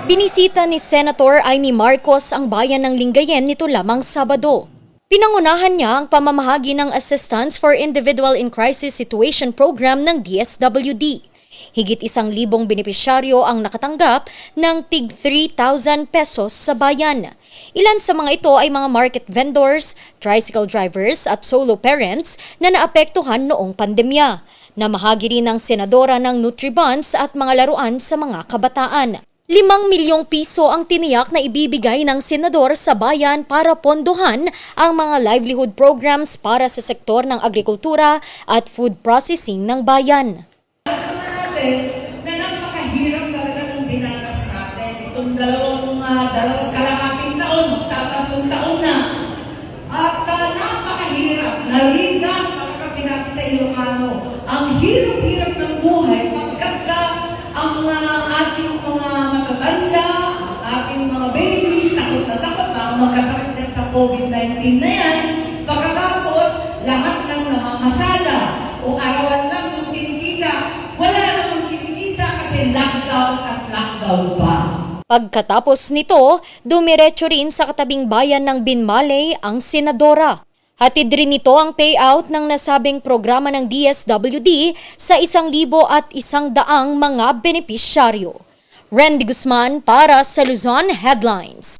Binisita ni Senator Amy Marcos ang bayan ng Lingayen nito lamang Sabado. Pinangunahan niya ang pamamahagi ng Assistance for Individual in Crisis Situation Program ng DSWD. Higit 1,000 benepisyaryo ang nakatanggap ng tig 3,000 pesos sa bayan. Ilan sa mga ito ay mga market vendors, tricycle drivers at solo parents na naapektuhan noong pandemya. Namahagi rin ng senadora ng Nutribonds at mga laruan sa mga kabataan. 5 milyong piso ang tiniyak na ibibigay ng senador sa bayan para pondohan ang mga livelihood programs para sa sektor ng agrikultura at food processing ng bayan. Na napakahirap talaga ng dinanas natin. Itong dalawang kalahating taon, magtatasong taon na. At napakahirap. Narinig talaga sinabi sa Ilocano. Ang hirap-hirap ng buhay pagkatla ang ating mga matatanda, ang ating mga babies, takot na takot na magkasakit din sa COVID-19 na yan. Pagkatapos, lahat ng namamasada o arawan lang ng kinikita, wala namang kinikita kasi lockdown at lockdown pa. Pagkatapos nito, dumiretso rin sa katabing bayan ng Binmaley ang senadora. Hatid rin nito ang payout ng nasabing programa ng DSWD sa 1,100 mga benepisyaryo. Randy Guzman para sa Luzon Headlines.